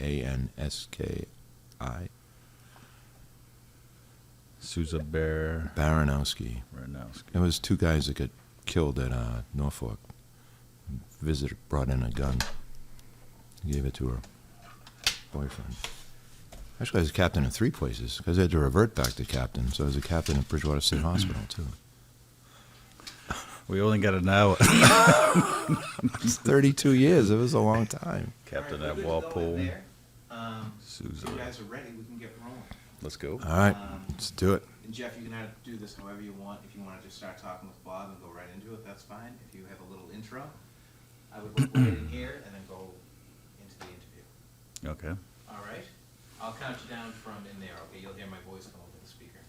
Banski. Souza Baranowski. It was two guys that got killed at Norfolk. Visitor brought in a gun. Gave it to her boyfriend. Actually, I was a captain in 3 places because I had to revert back to captain. So I was a captain at Bridgewater State Hospital, too. We only got an hour. It's 32 years. It was a long time. Captain All right, at we're good to go in Walpole. there. Souza. If you guys are ready, we can get rolling. Let's go. All right, let's do it. And Jeff, you can do this however you want. If you want to just start talking with Bob and go right into it, that's fine. If you have a little intro, I would look right in here and then go into the interview. Okay. All right? I'll count you down from in there, okay? You'll hear my voice come over the speaker.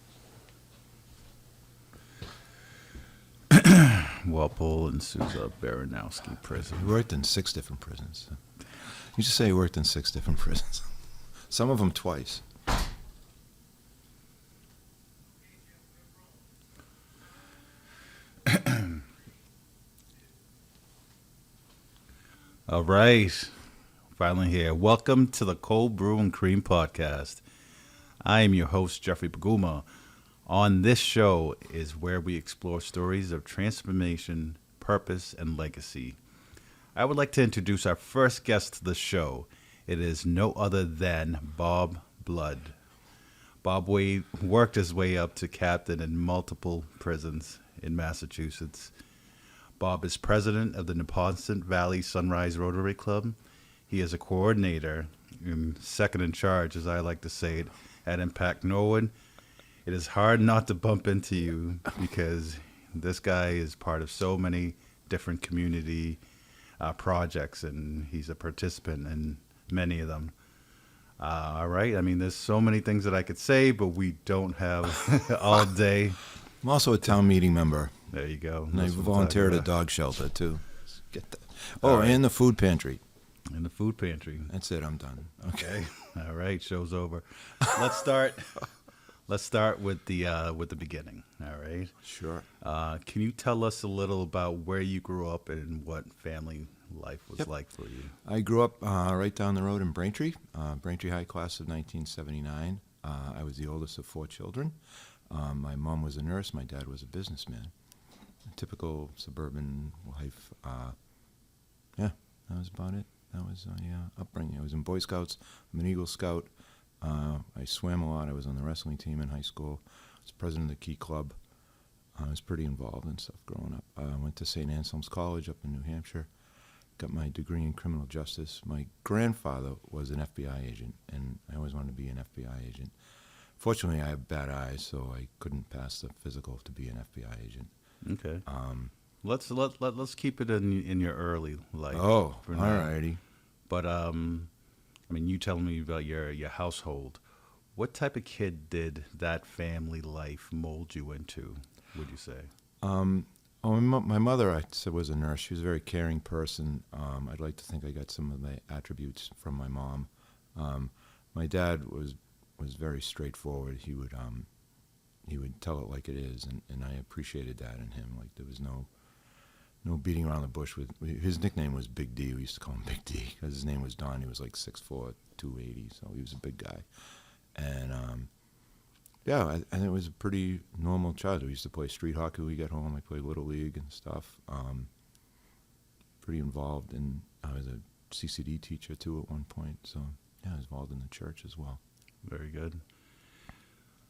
Walpole and Souza Baranowski He prison. worked in 6 different prisons. You just say he worked in 6 different prisons. Some of them twice. All right. Finally here. Welcome to the Cold Brew and Cream Podcast. I am your host, Jeffrey Paguma. On this show is where we explore stories of transformation, purpose, and legacy. I would like to introduce our first guest to the show. It is no other than Bob Blood. Bob worked his way up to captain in multiple prisons in Massachusetts. Bob is president of the Neponset Valley Sunrise Rotary Club. He is a coordinator and second in charge, as I like to say it, at Impact Norwood. It is hard not to bump into you because this guy is part of so many different community projects, and he's a participant in many of them. All right. I mean, there's so many things that I could say, but we don't have all day. I'm also a town meeting member. There you go. And I That's what I'm volunteer at a talking dog shelter, too. Get that. All Oh, right. and the food pantry. about. In the food pantry. That's it. I'm done. Okay. All right. Show's over. Let's start. Let's start with the beginning. All right. Sure. Can you tell us a little about where you grew up and what family life was Yep. like for you? I grew up right down the road in Braintree, Braintree High class of 1979. I was the oldest of 4 children. My mom was a nurse. My dad was a businessman. A typical suburban life. Yeah, that was about it. That was my upbringing. I was in Boy Scouts. I'm an Eagle Scout. I swam a lot. I was on the wrestling team in high school. I was president of the Key Club. I was pretty involved in stuff growing up. I went to St. Anselm's College up in New Hampshire. Got my degree in criminal justice. My grandfather was an FBI agent, and I always wanted to be an FBI agent. Fortunately, I have bad eyes, so I couldn't pass the physical to be an FBI agent. Okay. Let's keep it in your early life. Oh, for all now. righty. But I mean, you telling me about your household. What type of kid did that family life mold you into? Would you say? My mother, I said, was a nurse. She was a very caring person. I'd like to think I got some of the attributes from my mom. My dad was very straightforward. He would tell it like it is, and I appreciated that in him. Like there was no beating around the bush. His nickname was Big D. We used to call him Big D because his name was Don. He was like 6'4", 280, so he was a big guy. And yeah, I think it was a pretty normal childhood. We used to play street hockey when we got home. I played Little League and stuff. Pretty involved, and I was a CCD teacher too at one point. So yeah, I was involved in the church as well. Very good.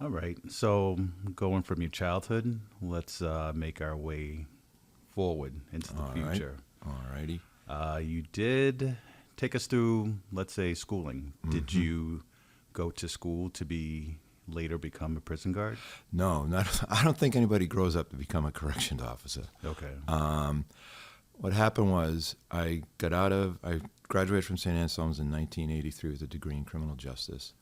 All right. So going from your childhood, let's make our way forward into the All right. future. All righty. You did take us through, let's say, schooling. Did you go to school to later become a prison guard? No, not. I don't think anybody grows up to become a corrections officer. Okay. What happened was I graduated from St. Anselm's in 1983 with a degree in criminal justice.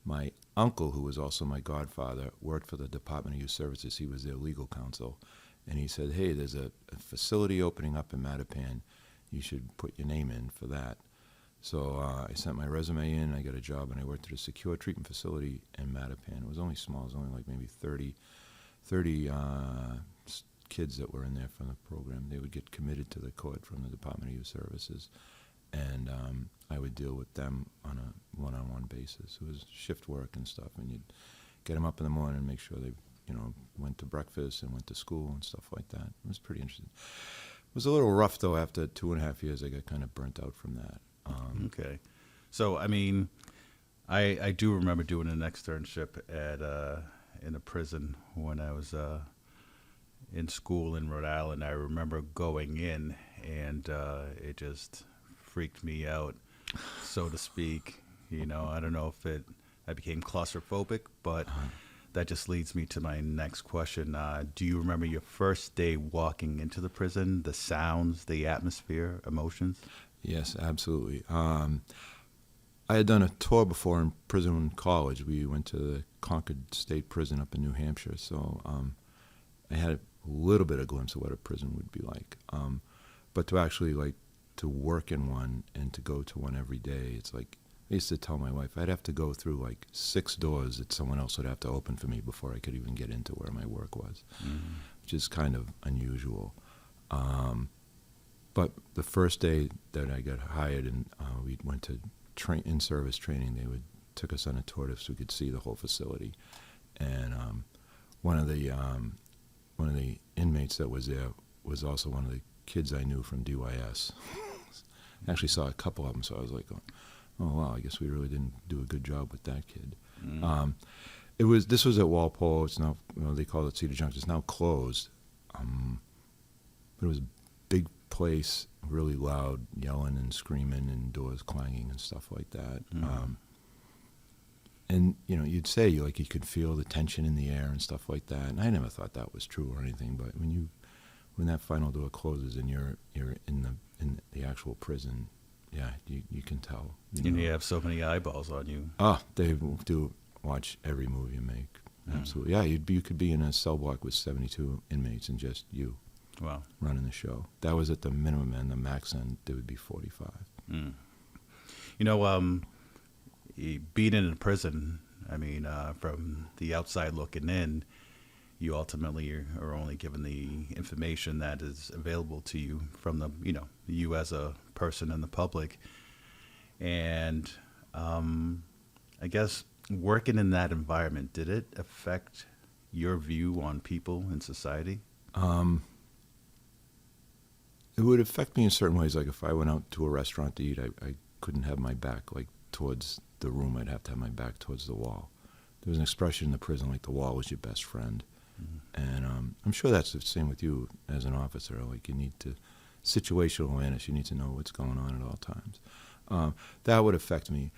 My uncle, who was also my godfather, worked for the Department of Youth Services. He was their legal counsel. And he said, hey, there's a facility opening up in Mattapan. You should put your name in for that. So I sent my resume in. I got a job, and I worked at a secure treatment facility in Mattapan. It was only small. It was only like maybe 30 kids that were in there from the program. They would get committed to the court from the Department of Youth Services. And I would deal with them on a one-on-one basis. It was shift work and stuff, and you'd get them up in the morning and make sure they, went to breakfast and went to school and stuff like that. It was pretty interesting. It was a little rough, though. After 2.5 years, I got kind of burnt out from that. Okay. So, I mean, I do remember doing an externship in a prison when I was in school in Rhode Island. I remember going in, and it just freaked me out, so to speak. I don't know if I became claustrophobic, but that just leads me to my next question. Do you remember your first day walking into the prison, the sounds, the atmosphere, emotions? Yes, absolutely. I had done a tour before in prison college. We went to the Concord State Prison up in New Hampshire, so I had a little bit of glimpse of what a prison would be like. But to actually to work in one and to go to one every day, it's like, I used to tell my wife I'd have to go through 6 doors that someone else would have to open for me before I could even get into where my work was, which is kind of unusual. But the first day that I got hired and we went to in-service training, they took us on a tour so we could see the whole facility. And one of the inmates that was there was also one of the kids I knew from DYS. I actually saw a couple of them, so I was like, oh wow, I guess we really didn't do a good job with that kid. This was at Walpole. It's now, they call it Cedar Junction. It's now closed. But it was a big place, really loud, yelling and screaming and doors clanging and stuff like that. And you'd say you could feel the tension in the air and stuff like that. And I never thought that was true or anything. But when that final door closes and you're in the actual prison, yeah, you can tell. And you have so many eyeballs on you. Oh, they do watch every move you make. Absolutely. Yeah, you could be in a cell block with 72 inmates and just you. Wow. Running the show. That was at the minimum end. The max end, there would be 45. Being in a prison, I mean, from the outside looking in, you ultimately are only given the information that is available to you from you as a person in the public. And I guess working in that environment, did it affect your view on people in society? It would affect me in certain ways. Like if I went out to a restaurant to eat, I couldn't have my back towards the room. I'd have to have my back towards the wall. There was an expression in the prison the wall was your best friend. And I'm sure that's the same with you as an officer. You need to, situational awareness, you need to know what's going on at all times. That would affect me.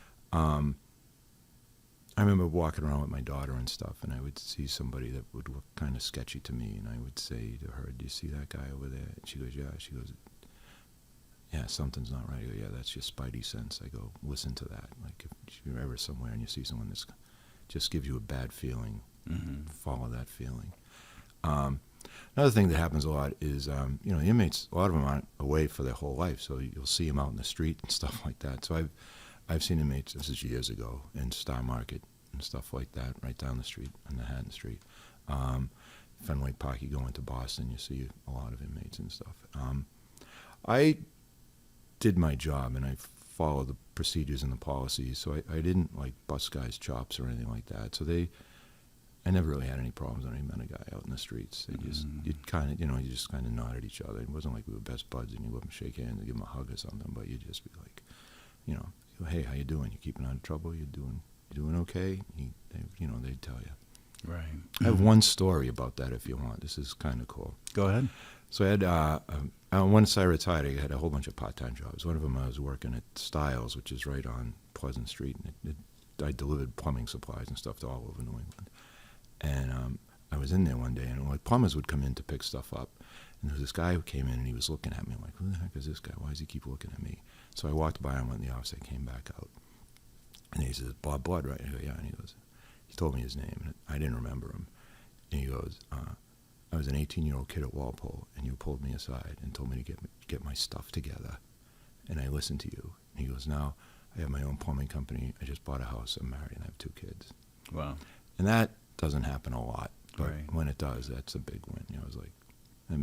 I remember walking around with my daughter and stuff, and I would see somebody that would look kind of sketchy to me, and I would say to her, "Do you see that guy over there?" And she goes, "Yeah." She goes, "Yeah, something's not right." I go, "Yeah, that's your spidey sense." I go, "Listen to that. If you're ever somewhere and you see someone that's just gives you a bad feeling, follow that feeling." Another thing that happens a lot is, the inmates, a lot of them aren't away for their whole life, so you'll see them out in the street and stuff like that. So I've seen inmates, this is years ago, in Star Market and stuff like that, right down the street, on Manhattan Street. Fenway Park, you go into Boston, you see a lot of inmates and stuff. I did my job, and I followed the procedures and the policies, so I didn't, bust guys' chops or anything like that. So I never really had any problems when I met a guy out in the streets. You just kind of nod at each other. It wasn't like we were best buds and you go up and shake hands and give him a hug or something, but you'd just be like, "Hey, how you doing? You keeping out of trouble? You doing okay?" They'd tell you. Right. I have one story about that if you want. This is kind of cool. Go ahead. So I had, once I retired, I had a whole bunch of part-time jobs. One of them I was working at Styles, which is right on Pleasant Street, and I delivered plumbing supplies and stuff to all over New England. And I was in there one day, and plumbers would come in to pick stuff up. And there was this guy who came in, and he was looking at me. I'm like, "Who the heck is this guy? Why does he keep looking at me?" So I walked by him, went in the office, I came back out. And he says, "Bob Blood, right?" I go, "Yeah." And he told me his name, and I didn't remember him. And he goes, "I was an 18-year-old kid at Walpole, and you pulled me aside and told me to get my stuff together. And I listened to you." And he goes, "Now I have my own plumbing company. I just bought a house. I'm married, and I have 2 kids." Wow. And that doesn't happen a lot. But Right. when it does, that's a big win. I was like, that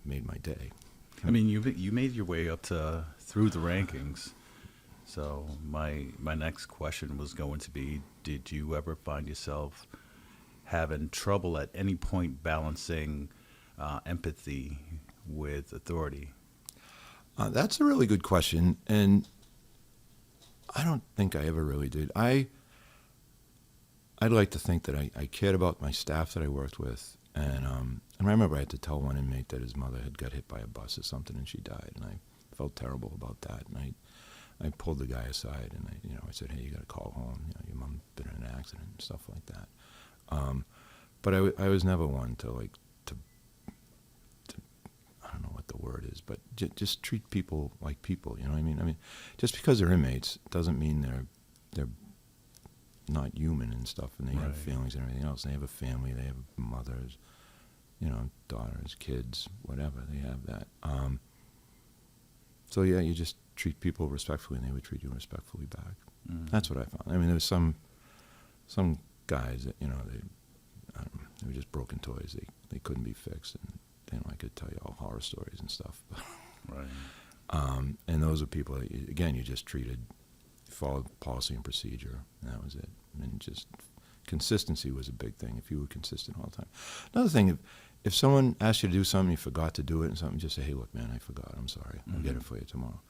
made my day. I mean, you made your way up through the rankings. So my next question was going to be, did you ever find yourself having trouble at any point balancing empathy with authority? That's a really good question, and I don't think I ever really did. I'd like to think that I cared about my staff that I worked with, and I remember I had to tell one inmate that his mother had got hit by a bus or something and she died, and I felt terrible about that, and I pulled the guy aside and I said, hey, you got to call home. Your mom's been in an accident and stuff like that. But I was never one to I don't know what the word is, but just treat people like people. You know what I mean? I mean, just because they're inmates doesn't mean they're not human and stuff, and they have feelings and everything else. They have a family, they have mothers, daughters, kids, whatever. They have that. So yeah, you just treat people respectfully, and they would treat you respectfully back. Mm. That's what I found. I mean, there was some guys that they were just broken toys. They couldn't be fixed, and I could tell you all horror stories and stuff. Right. And those are people that you just treated, followed policy and procedure, and that was it. And just consistency was a big thing. If you were consistent all the time. Another thing, if someone asked you to do something, you forgot to do it, and something, just say, hey, look, man, I forgot. I'm sorry. I'll get it for you tomorrow.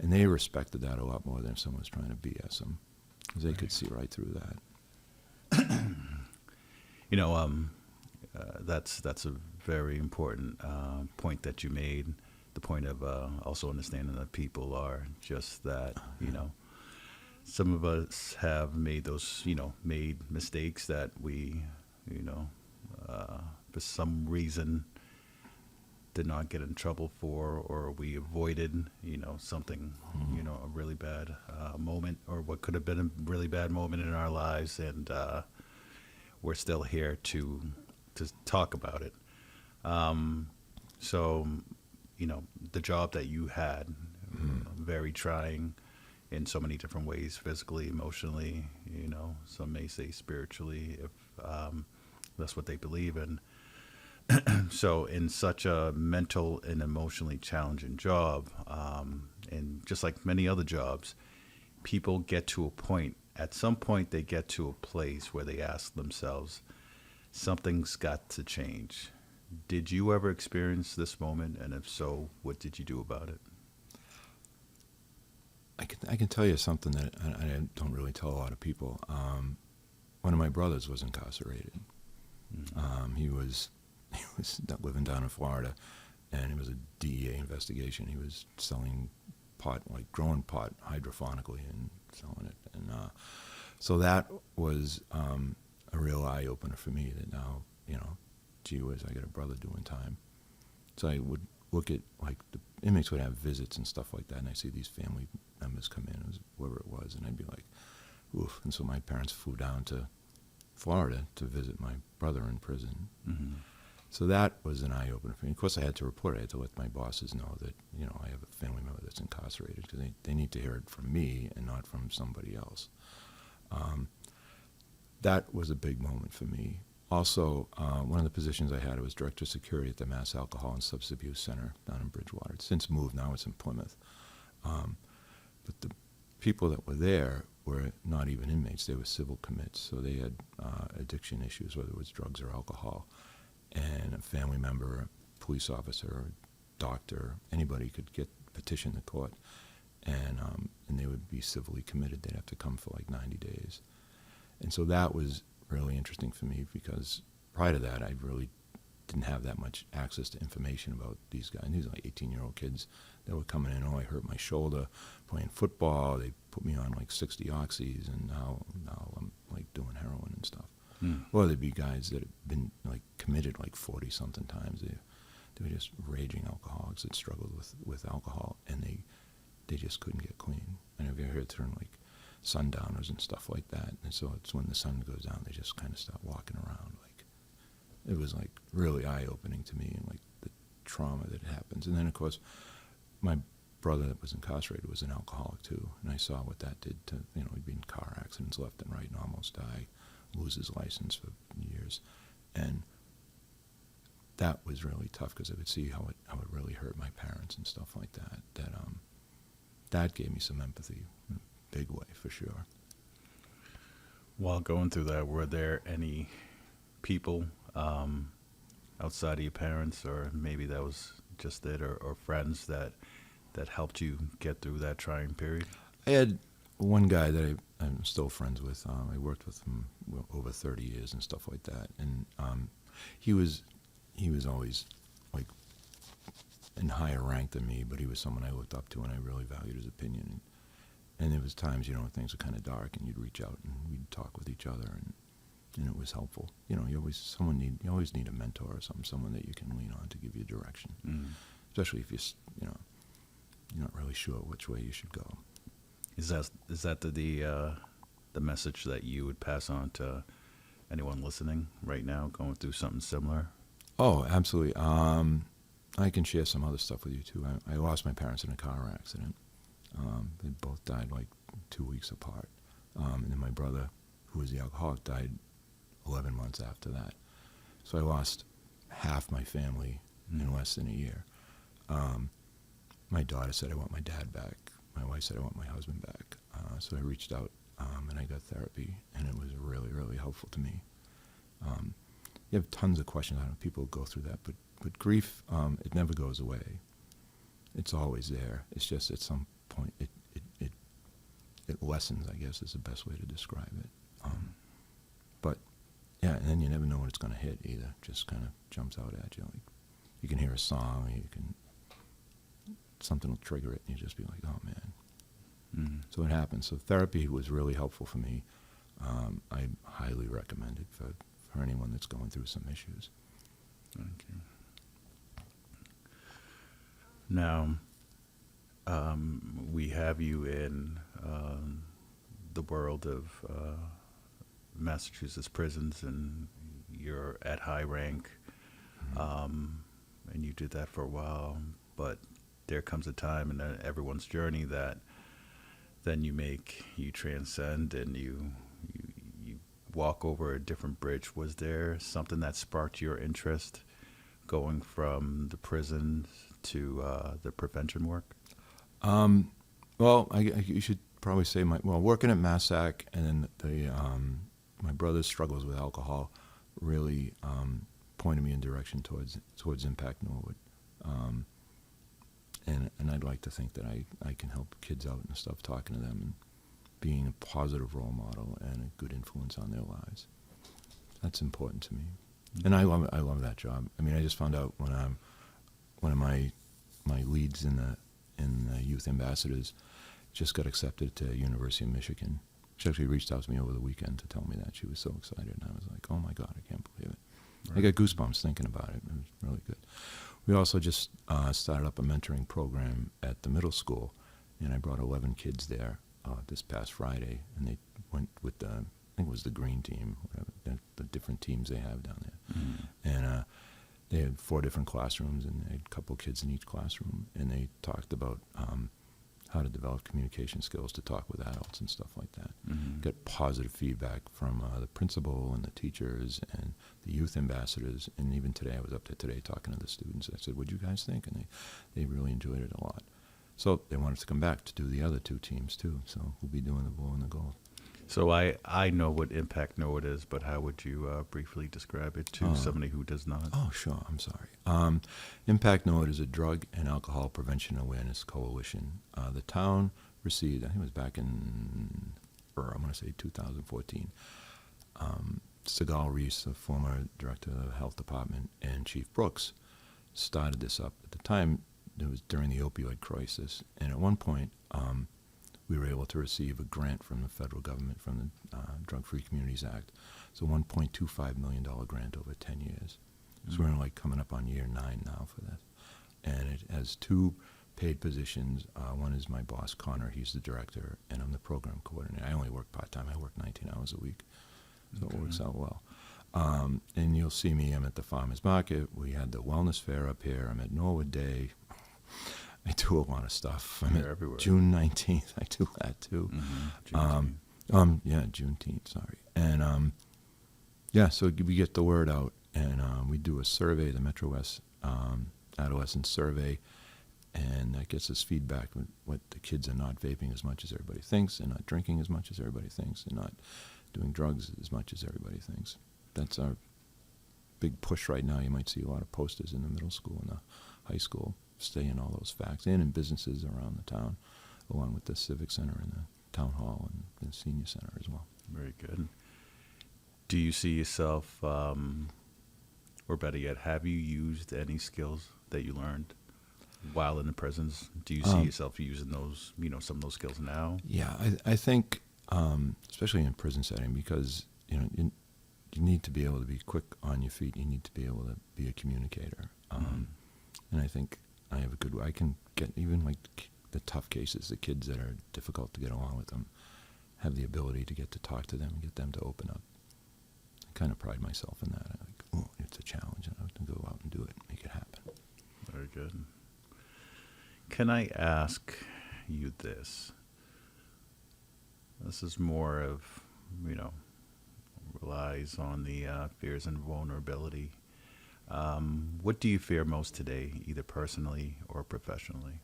And they respected that a lot more than if someone was trying to BS them, because they could see right through that. That's a very important point that you made. The point of also understanding that people are just that. Some of us have made those made mistakes that we for some reason did not get in trouble for, or we avoided something a really bad moment, or what could have been a really bad moment in our lives, and we're still here to talk about it. So, the job that you had, very trying in so many different ways, physically, emotionally, some may say spiritually, if that's what they believe in. So in such a mental and emotionally challenging job, and just like many other jobs, people get to a point, at some point they get to a place where they ask themselves, something's got to change. Did you ever experience this moment? And if so, what did you do about it? I can tell you something that I don't really tell a lot of people. One of my brothers was incarcerated. He was living down in Florida, and it was a DEA investigation. He was selling pot, like growing pot hydrophonically and selling it. And so that was a real eye-opener for me, that now, gee whiz, I got a brother doing time. So I would look at, like, the inmates would have visits and stuff like that, and I see these family members come in, whoever it was, and I'd be like, oof. And so my parents flew down to Florida to visit my brother in prison. Mm-hmm. So that was an eye-opener for me. Of course, I had to report it. I had to let my bosses know that, I have a family member that's incarcerated, because they need to hear it from me and not from somebody else. That was a big moment for me. Also, one of the positions I had was Director of Security at the Mass Alcohol and Substance Abuse Center down in Bridgewater. It's since moved, now it's in Plymouth. But the people that were there were not even inmates, they were civil commits. So they had addiction issues, whether it was drugs or alcohol. And a family member, a police officer, a doctor, anybody could petition the court, and they would be civilly committed. They'd have to come for like 90 days. And so that was really interesting for me, because prior to that, I really didn't have that much access to information about these guys. And these are like 18-year-old kids that were coming in. I hurt my shoulder playing football. They put me on like 60 oxys, and now I'm like doing heroin and stuff. Or there'd be guys that had been like committed like 40-something times. They were just raging alcoholics that struggled with alcohol, and they just couldn't get clean. And I've heard term like sundowners and stuff like that. And so it's when the sun goes down, they just kind of stop walking around. Like, it was like really eye-opening to me, and like the trauma that happens. And then of course, my brother that was incarcerated was an alcoholic too, and I saw what that did to, he'd be in car accidents left and right and almost die, lose his license for years. And that was really tough, because I could see how it really hurt my parents and stuff like that. That gave me some empathy big way for sure. While going through that, were there any people outside of your parents, or maybe that was just it, or friends that helped you get through that trying period? I had one guy that I'm still friends with. I worked with him over 30 years and stuff like that. And he was always like in higher rank than me, but he was someone I looked up to, and I really valued his opinion. And there was times, you know, when things were kind of dark, and you'd reach out and we'd talk with each other, and it was helpful. You know, you always need a mentor or something, someone that you can lean on to give you direction, especially if you're not really sure which way you should go. Is that the message that you would pass on to anyone listening right now going through something similar? Oh, absolutely. I can share some other stuff with you too. I lost my parents in a car accident. They both died like 2 weeks apart. And then my brother, who was the alcoholic, died 11 months after that. So I lost half my family in less than a year. My daughter said, I want my dad back. My wife said, I want my husband back. So I reached out and I got therapy, and it was really, really helpful to me. You have tons of questions. I don't know, people go through that, but grief, it never goes away. It's always there. It's just at some point it lessens, I guess, is the best way to describe it. But yeah, and then you never know when it's going to hit either. It just kind of jumps out at you. Like you can hear a song, something will trigger it, and you just be like, oh man. So it happens. So therapy was really helpful for me. I highly recommend it for anyone that's going through some issues. Thank you. Now, we have you in the world of Massachusetts prisons, and you're at high rank, and you did that for a while, but there comes a time in everyone's journey that then you transcend, and you walk over a different bridge. Was there something that sparked your interest going from the prisons to the prevention work? Well, you should probably say working at Massac, and then my brother's struggles with alcohol really pointed me in direction towards Impact Norwood. And I'd like to think that I can help kids out and stuff, talking to them and being a positive role model and a good influence on their lives. That's important to me. And I love that job. I mean, I just found out when one of my leads in the Youth Ambassadors just got accepted to University of Michigan. She actually reached out to me over the weekend to tell me that. She was so excited, and I was like, oh my God, I can't believe it. Right. I got goosebumps thinking about it. It was really good. We also just started up a mentoring program at the middle school, and I brought 11 kids there this past Friday, and they went with I think it was the green team, whatever, the different teams they have down there. And they had 4 different classrooms, and they had a couple kids in each classroom, and they talked about how to develop communication skills to talk with adults and stuff like that. Got positive feedback from the principal and the teachers and the youth ambassadors, and even today, I was up there today talking to the students. I said, what'd you guys think? And they really enjoyed it a lot. So they wanted to come back to do the other 2 teams too, so we'll be doing the blue and the gold. So I know what Impact Norwood is, but how would you briefly describe it to somebody who does not? Oh, sure. I'm sorry. Impact Norwood is a drug and alcohol prevention awareness coalition. The town received, I think it was back in, I'm going to say 2014, Segal Reese, the former director of the health department, and Chief Brooks started this up. At the time, it was during the opioid crisis, and at one point, we were able to receive a grant from the federal government, from the Drug-Free Communities Act. It's a $1.25 million grant over 10 years. So we're coming up on year 9 now for this. And it has 2 paid positions. One is my boss, Connor. He's the director, and I'm the program coordinator. I only work part-time. I work 19 hours a week, so it works out well. And you'll see me. I'm at the farmers market. We had the wellness fair up here. I'm at Norwood Day. I do a lot of stuff. I'm You're everywhere. June 19th. I do that too. Juneteenth. Sorry. And so we get the word out, and we do a survey, the Metro West Adolescent Survey, And that gets us feedback with what the kids are not vaping as much as everybody thinks, they're not drinking as much as everybody thinks, they're not doing drugs as much as everybody thinks. That's our big push right now. You might see a lot of posters in the middle school and the high school saying all those facts, and in businesses around the town, along with the civic center and the town hall and the senior center as well. Very good. Do you see yourself, or better yet, have you used any skills that you learned while in the prisons? Do you see yourself using those, some of those skills now? Yeah, I think, especially in a prison setting, because you need to be able to be quick on your feet. You need to be able to be a communicator, and I think I have a good. I can get even like the tough cases, the kids that are difficult to get along with them, have the ability to get to talk to them and get them to open up. I kind of pride myself in that. I'm like, oh, it's a challenge, and I have to go out and do it, make it happen. Very good. Can I ask you this? This is more of, relies on the fears and vulnerability. What do you fear most today, either personally or professionally?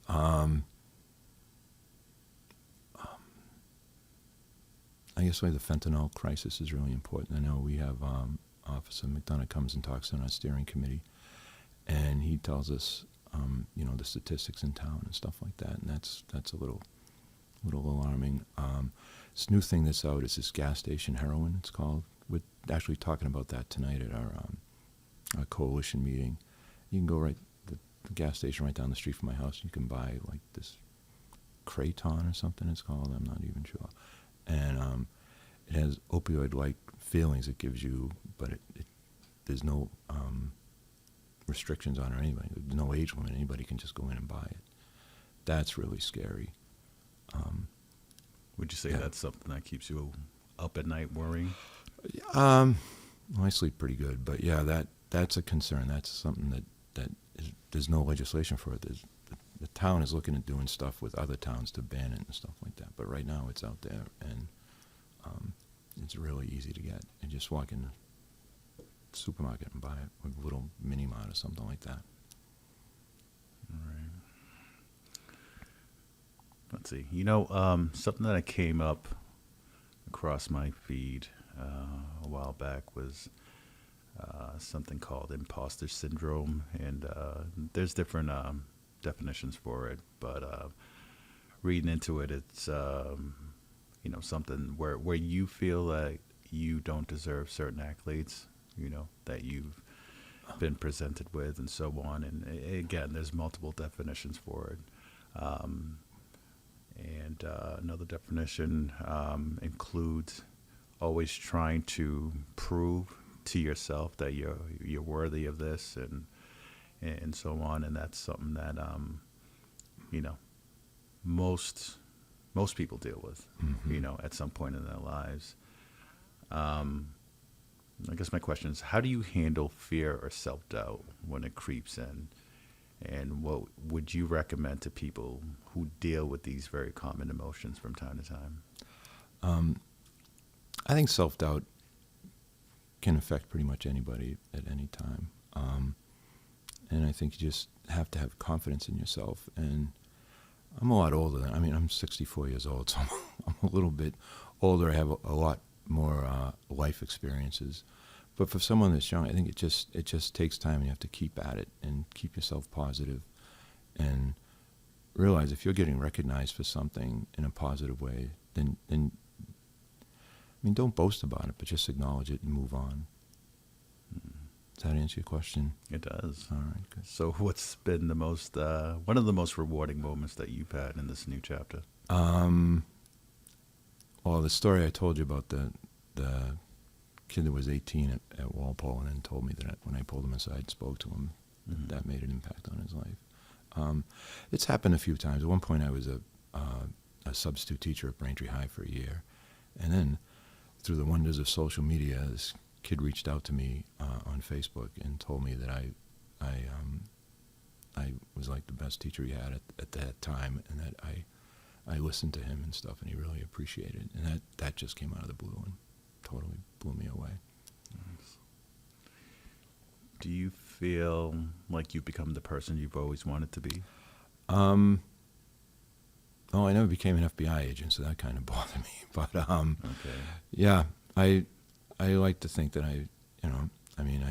I guess the fentanyl crisis is really important. I know we have Officer McDonough comes and talks on our steering committee, and he tells us, the statistics in town and stuff like that, and that's a little alarming. This new thing that's out is this gas station heroin, it's called. We're actually talking about that tonight at our coalition meeting. You can go the gas station right down the street from my house. You can buy like this Kraton or something it's called. I'm not even sure. And it has opioid-like feelings it gives you, but there's no restrictions on it or anybody. There's no age limit. Anybody can just go in and buy it. That's really scary. Would you say that's something that keeps you up at night worrying? Well, I sleep pretty good, but yeah, that's a concern. That's something that there's no legislation for it. The town is looking at doing stuff with other towns to ban it and stuff like that. But right now it's out there, and it's really easy to get. And just walk in the supermarket and buy it with a little mini mart or something like that. All right. Let's see. Something that I came up across my feed a while back was something called imposter syndrome, and there's different definitions for it, but reading into it, it's something where you feel like you don't deserve certain accolades, that you've been presented with, and so on. And again, there's multiple definitions for it. And another definition includes always trying to prove to yourself that you're worthy of this, and so on. And that's something that most people deal with, at some point in their lives. I guess my question is, how do you handle fear or self-doubt when it creeps in? And what would you recommend to people who deal with these very common emotions from time to time? I think self-doubt can affect pretty much anybody at any time. And I think you just have to have confidence in yourself. And I'm a lot older I'm 64 years old, so I'm a little bit older. I have a lot more life experiences. But for someone that's young, I think it just takes time, and you have to keep at it and keep yourself positive and realize if you're getting recognized for something in a positive way, then don't boast about it, but just acknowledge it and move on. Does that answer your question? It does. All right, good. So what's been the most, one of the most rewarding moments that you've had in this new chapter? Well, the story I told you about the kid that was 18 at Walpole and then told me that when I pulled him aside and spoke to him, that made an impact on his life. It's happened a few times. At one point I was a substitute teacher at Braintree High for a year. And then through the wonders of social media, this kid reached out to me on Facebook and told me that I was like the best teacher he had at that time, and that I listened to him and stuff, and he really appreciated it. And that just came out of the blue and totally blew me away. Nice. Do you feel like you've become the person you've always wanted to be? Oh, I never became an FBI agent, so that kind of bothered me. But Okay. yeah, I like to think that I mean, I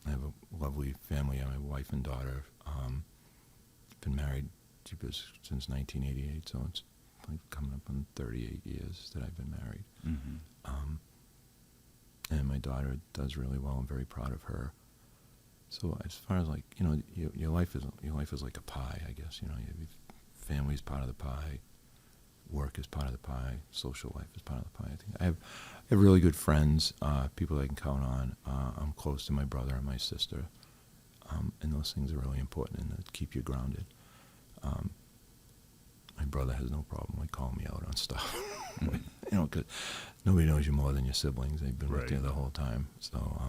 have a lovely family. I have a wife and daughter. Been married since 1988, so it's like coming up on 38 years that I've been married. Mm-hmm. And my daughter does really well. I'm very proud of her. So as far as like, your life is like a pie, I guess. Family's part of the pie, work is part of the pie, social life is part of the pie. I think I have really good friends, people I can count on. I'm close to my brother and my sister, and those things are really important and that keep you grounded. My brother has no problem like calling me out on stuff, because nobody knows you more than your siblings. They've been with you Right. the whole time. So,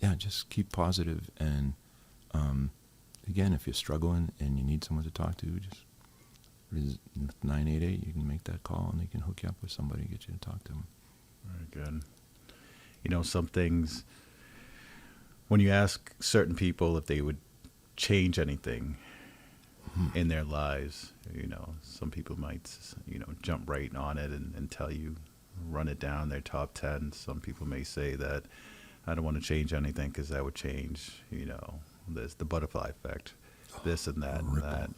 yeah, just keep positive and. Again, if you're struggling and you need someone to talk to, just 988, you can make that call and they can hook you up with somebody, get you to talk to them. Very good. Some things, when you ask certain people if they would change anything in their lives, some people might, jump right on it and tell you, run it down their top 10. Some people may say that I don't want to change anything because that would change, there's the butterfly effect, this and that and that,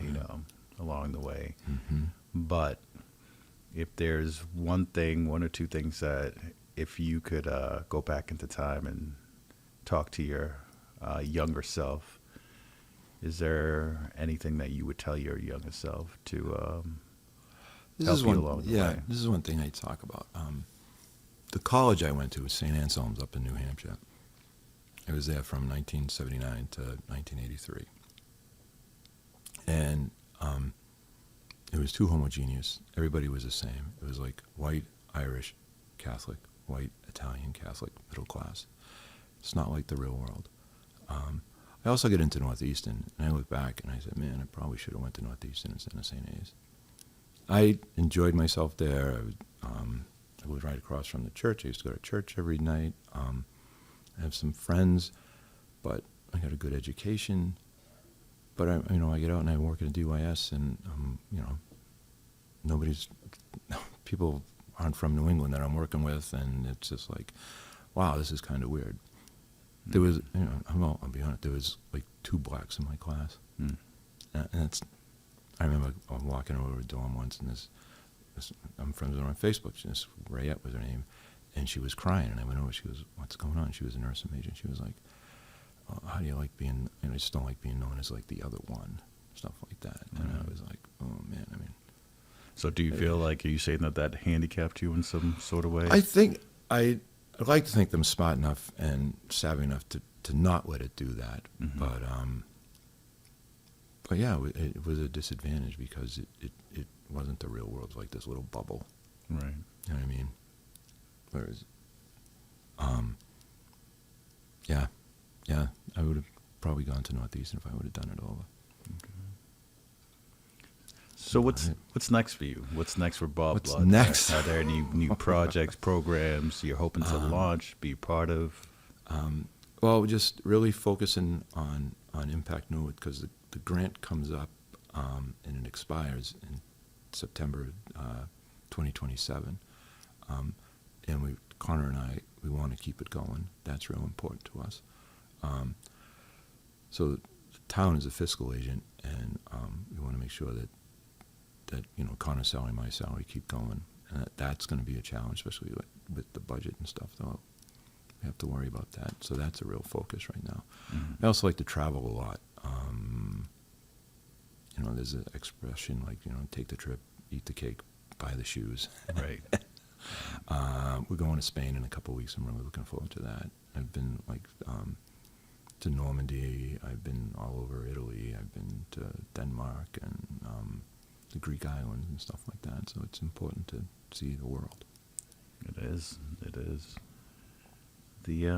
along the way. Mm-hmm. But if there's one or two things that if you could go back into time and talk to your younger self, is there anything that you would tell your younger self to help you along the way? This is one thing I talk about. The college I went to was St. Anselm's up in New Hampshire. I was there from 1979 to 1983. And it was too homogeneous. Everybody was the same. It was like white, Irish, Catholic, white, Italian, Catholic, middle class. It's not like the real world. I also got into Northeastern, and I look back and I said, man, I probably should have went to Northeastern instead of St. A's. I enjoyed myself there. I was right across from the church. I used to go to church every night. I have some friends, but I got a good education. But I get out and I work at a DYS, and people aren't from New England that I'm working with, and it's just like, wow, this is kind of weird. There was, I'll be honest, there was like 2 blacks in my class, and I remember walking over to a dorm once, and this I'm friends with her on Facebook. This Rayette was her name. And she was crying, and I went over. She goes, "What's going on?" She was a nursing major. She was like, "Oh, how do you like being? I just don't like being known as like the other one, stuff like that." And I was like, "Oh man, I mean." So, do you feel like, are you saying that handicapped you in some sort of way? I think I'd like to think them smart enough and savvy enough to not let it do that. Mm-hmm. But yeah, it was a disadvantage because it wasn't the real world. It was like this little bubble. Right. You know what I mean? Whereas, yeah, I would have probably gone to Northeastern if I would have done it over. So what's next for you? What's next for Bob What's Blood? next? Are there any new projects, programs you're hoping to launch, be part of? Well, just really focusing on Impact Norwood because the grant comes up and it expires in September 2027. And Connor and I, we want to keep it going. That's real important to us. So the town is a fiscal agent, and we want to make sure that Connor's salary, my salary, keep going. And that's going to be a challenge, especially with the budget and stuff. Though we have to worry about that. So that's a real focus right now. Mm-hmm. I also like to travel a lot. There's an expression like take the trip, eat the cake, buy the shoes. Right. We're going to Spain in a couple of weeks. I'm really looking forward to that. I've been to Normandy. I've been all over Italy. I've been to Denmark and the Greek islands and stuff like that. So it's important to see the world. It is. The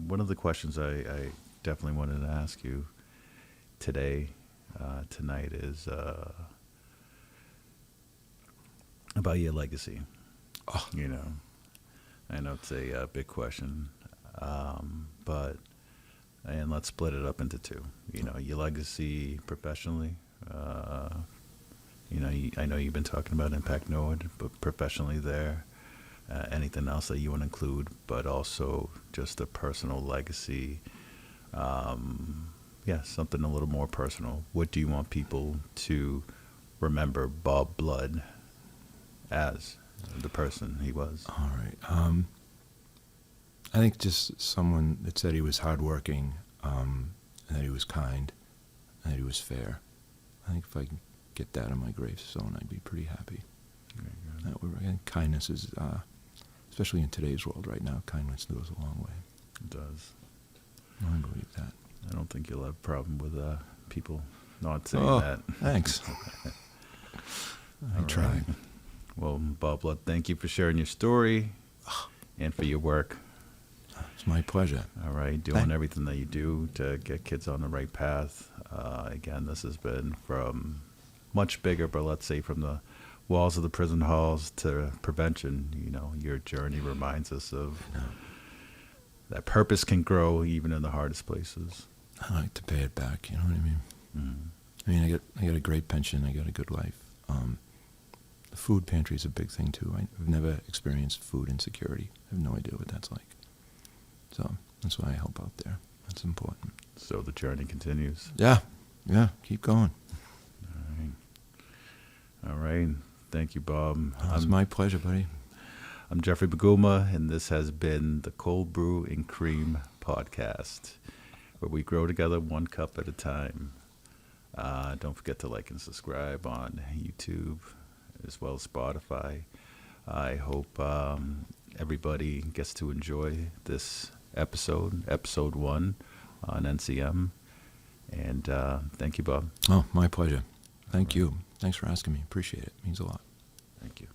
one of the questions I definitely wanted to ask you tonight is about your legacy. Oh. I know it's a big question, but And let's split it up into two. You know, your legacy professionally. I know you've been talking about Impact Nord, but professionally there. Anything else that you want to include, but also just a personal legacy. Something a little more personal. What do you want people to remember Bob Blood as, the person he was? All right. I think just someone that said he was hardworking, and that he was kind, and that he was fair. I think if I can get that on my gravestone, I'd be pretty happy. I think kindness is, especially in today's world right now, kindness goes a long way. It does. I believe that. I don't think you'll have a problem with people not saying Oh, that. thanks. I try. Right. Well, Bob Blood, thank you for sharing your story and for your work. It's my pleasure. All right, doing everything that you do to get kids on the right path. Again, this has been from much bigger, but let's say from the walls of the prison halls to prevention. You know, your journey reminds us of that purpose can grow even in the hardest places. I like to pay it back. You know what I mean? I mean, I got a great pension. I got a good life. The food pantry is a big thing too. I've never experienced food insecurity. I have no idea what that's like. So that's why I help out there. That's important. So the journey continues. Yeah. Keep going. All right. Thank you, Bob. It's my pleasure, buddy. I'm Jeffrey Baguma, and this has been the Cold Brew and Cream podcast, where we grow together one cup at a time. Don't forget to like and subscribe on YouTube as well as Spotify. I hope everybody gets to enjoy this episode 1 on NCM. And thank you, Bob. Oh, my pleasure. Thank you. Thanks for asking me. Appreciate it. Means a lot. Thank you.